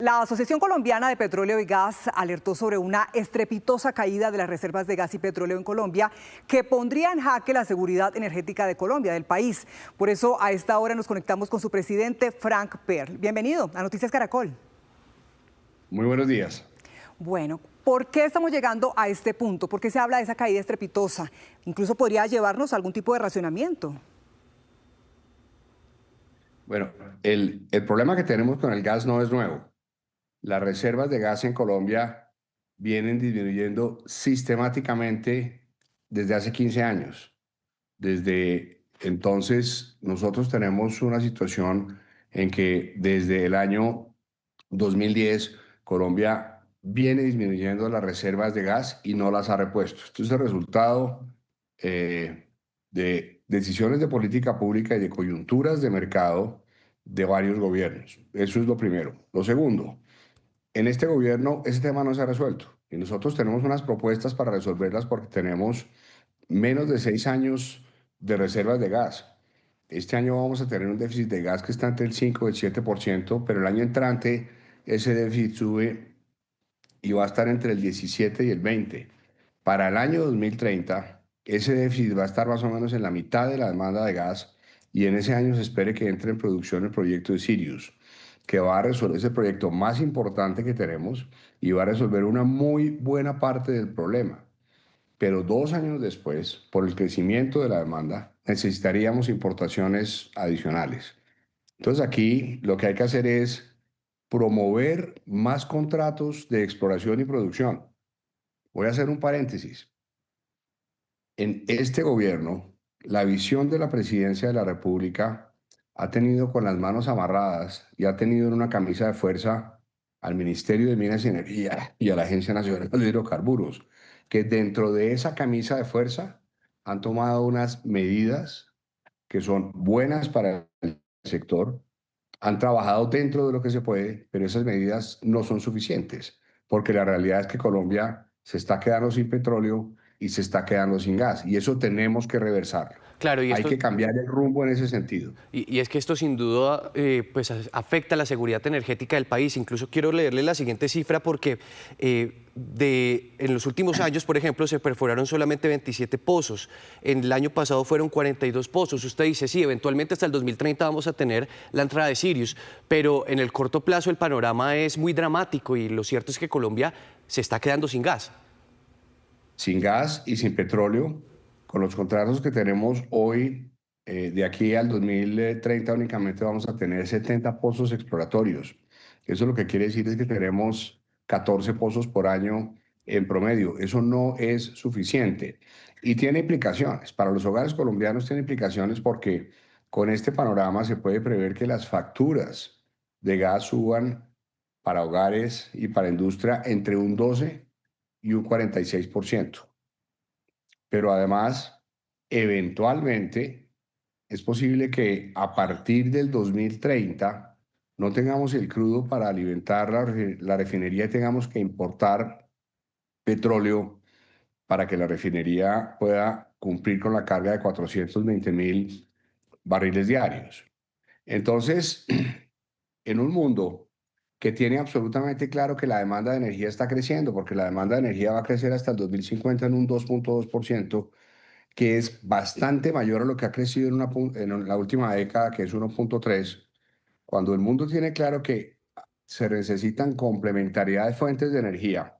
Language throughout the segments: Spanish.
La Asociación Colombiana de Petróleo y Gas alertó sobre una estrepitosa caída de las reservas de gas y petróleo en Colombia que pondría en jaque la seguridad energética de Colombia, del país. Por eso a esta hora nos conectamos con su presidente, Frank Perl. Bienvenido a Noticias Caracol. Muy buenos días. Bueno, ¿por qué estamos llegando a este punto? ¿Por qué se habla de esa caída estrepitosa? Incluso podría llevarnos a algún tipo de racionamiento. Bueno, el problema que tenemos con el gas no es nuevo. Las reservas de gas en Colombia vienen disminuyendo sistemáticamente desde hace 15 años. Desde entonces, nosotros tenemos una situación en que desde el año 2010, Colombia viene disminuyendo las reservas de gas y no las ha repuesto. Esto es el resultado de decisiones de política pública y de coyunturas de mercado de varios gobiernos. Eso es lo primero. Lo segundo, en este gobierno ese tema no se ha resuelto y nosotros tenemos unas propuestas para resolverlas porque tenemos menos de 6 años de reservas de gas. Este año vamos a tener un déficit de gas que está entre el 5 y el 7%, pero el año entrante ese déficit sube y va a estar entre el 17 y el 20. Para el año 2030, ese déficit va a estar más o menos en la mitad de la demanda de gas y en ese año se espere que entre en producción el proyecto de Sirius, que va a resolver ese proyecto más importante que tenemos y va a resolver una muy buena parte del problema. Pero 2 años después, por el crecimiento de la demanda, necesitaríamos importaciones adicionales. Entonces aquí lo que hay que hacer es promover más contratos de exploración y producción. Voy a hacer un paréntesis. En este gobierno, la visión de la presidencia de la República ha tenido con las manos amarradas y ha tenido en una camisa de fuerza al Ministerio de Minas y Energía y a la Agencia Nacional de Hidrocarburos, que dentro de esa camisa de fuerza han tomado unas medidas que son buenas para el sector, han trabajado dentro de lo que se puede, pero esas medidas no son suficientes, porque la realidad es que Colombia se está quedando sin petróleo y se está quedando sin gas, y eso tenemos que reversarlo. Claro, y Hay esto, que cambiar el rumbo en ese sentido. y es que esto sin duda pues afecta la seguridad energética del país. Incluso quiero leerle la siguiente cifra porque en los últimos años, por ejemplo, se perforaron solamente 27 pozos. En el año pasado fueron 42 pozos. Usted dice, sí, eventualmente hasta el 2030 vamos a tener la entrada de Sirius, pero en el corto plazo el panorama es muy dramático y lo cierto es que Colombia se está quedando sin gas. Sin gas y sin petróleo, con los contratos que tenemos hoy, de aquí al 2030 únicamente vamos a tener 70 pozos exploratorios. Eso lo que quiere decir es que tenemos 14 pozos por año en promedio. Eso no es suficiente y tiene implicaciones. Para los hogares colombianos tiene implicaciones porque con este panorama se puede prever que las facturas de gas suban para hogares y para industria entre un 12 y un 46%. Pero además, eventualmente, es posible que a partir del 2030 no tengamos el crudo para alimentar la refinería y tengamos que importar petróleo para que la refinería pueda cumplir con la carga de 420.000 barriles diarios. Entonces, en un mundo que tiene absolutamente claro que la demanda de energía está creciendo, porque la demanda de energía va a crecer hasta el 2050 en un 2.2%, que es bastante mayor a lo que ha crecido en la última década, que es 1.3%. Cuando el mundo tiene claro que se necesitan complementariedad de fuentes de energía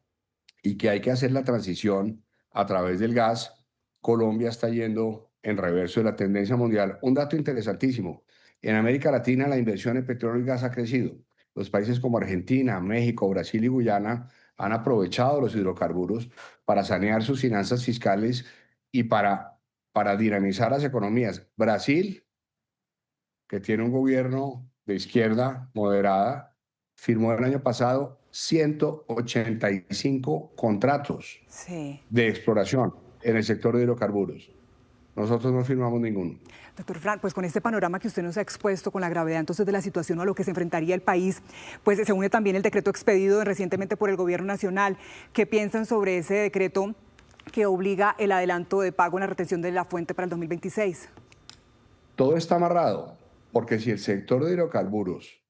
y que hay que hacer la transición a través del gas, Colombia está yendo en reverso de la tendencia mundial. Un dato interesantísimo: en América Latina la inversión en petróleo y gas ha crecido. Los países como Argentina, México, Brasil y Guyana han aprovechado los hidrocarburos para sanear sus finanzas fiscales y para dinamizar las economías. Brasil, que tiene un gobierno de izquierda moderada, firmó el año pasado 185 contratos Sí. de exploración en el sector de hidrocarburos. Nosotros no firmamos ninguno. Doctor Frank, pues con este panorama que usted nos ha expuesto, con la gravedad entonces de la situación a lo que se enfrentaría el país, pues se une también el decreto expedido recientemente por el Gobierno Nacional. ¿Qué piensan sobre ese decreto que obliga el adelanto de pago en la retención de la fuente para el 2026? Todo está amarrado, porque si el sector de hidrocarburos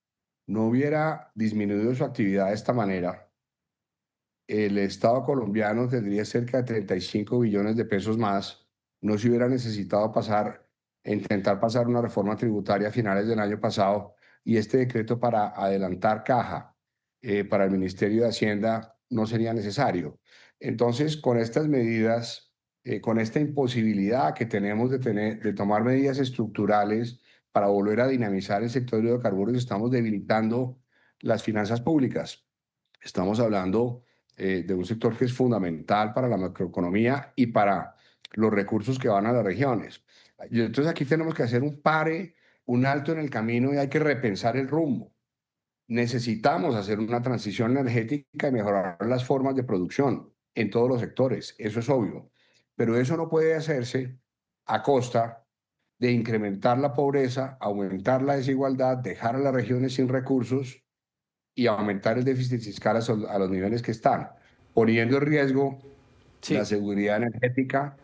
no hubiera disminuido su actividad de esta manera, el Estado colombiano tendría cerca de 35 billones de pesos más, no se hubiera necesitado intentar pasar una reforma tributaria a finales del año pasado y este decreto para adelantar caja para el Ministerio de Hacienda no sería necesario. Entonces, con estas medidas, con esta imposibilidad que tenemos de tomar medidas estructurales para volver a dinamizar el sector de hidrocarburos, estamos debilitando las finanzas públicas. Estamos hablando de un sector que es fundamental para la macroeconomía y para los recursos que van a las regiones. Y entonces aquí tenemos que hacer un pare, un alto en el camino y hay que repensar el rumbo. Necesitamos hacer una transición energética y mejorar las formas de producción en todos los sectores, eso es obvio. Pero eso no puede hacerse a costa de incrementar la pobreza, aumentar la desigualdad, dejar a las regiones sin recursos y aumentar el déficit fiscal a los niveles que están, poniendo en riesgo la Sí, seguridad energética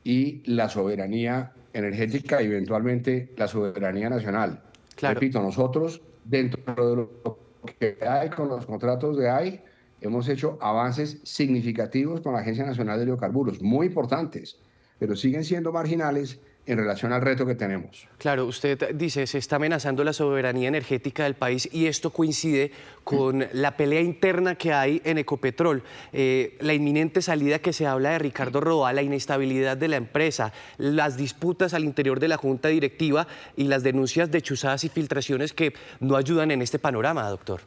y la soberanía energética y eventualmente la soberanía nacional. claro. Repito, nosotros dentro de lo que hay con los contratos de AI hemos hecho avances significativos con la Agencia Nacional de Hidrocarburos, muy importantes, pero siguen siendo marginales en relación al reto que tenemos. Claro, usted dice, se está amenazando la soberanía energética del país y esto coincide con la pelea interna que hay en Ecopetrol, la inminente salida que se habla de Ricardo Roa, la inestabilidad de la empresa, las disputas al interior de la junta directiva y las denuncias de chuzadas y filtraciones que no ayudan en este panorama, doctor.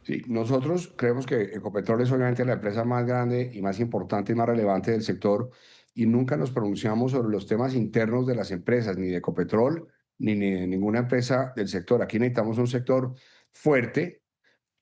Sí, nosotros creemos que Ecopetrol es obviamente la empresa más grande y más importante y más relevante del sector y nunca nos pronunciamos sobre los temas internos de las empresas, ni de Ecopetrol, ni de ninguna empresa del sector. Aquí necesitamos un sector fuerte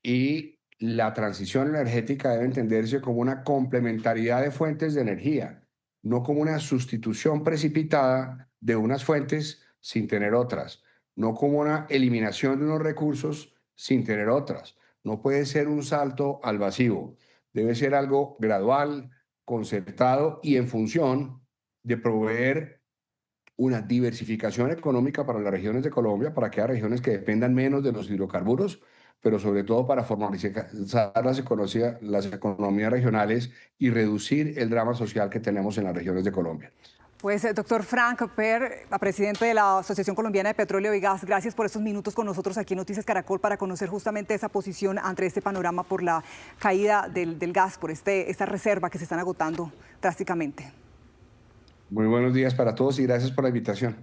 y la transición energética debe entenderse como una complementariedad de fuentes de energía, no como una sustitución precipitada de unas fuentes sin tener otras, no como una eliminación de unos recursos sin tener otras. No puede ser un salto al vacío, debe ser algo gradual, concertado y en función de proveer una diversificación económica para las regiones de Colombia, para que haya regiones que dependan menos de los hidrocarburos, pero sobre todo para formalizar las economías regionales y reducir el drama social que tenemos en las regiones de Colombia. Pues, doctor Frank Per, presidente de la Asociación Colombiana de Petróleo y Gas, gracias por estos minutos con nosotros aquí en Noticias Caracol para conocer justamente esa posición ante este panorama por la caída del gas, por esta reserva que se están agotando drásticamente. Muy buenos días para todos y gracias por la invitación.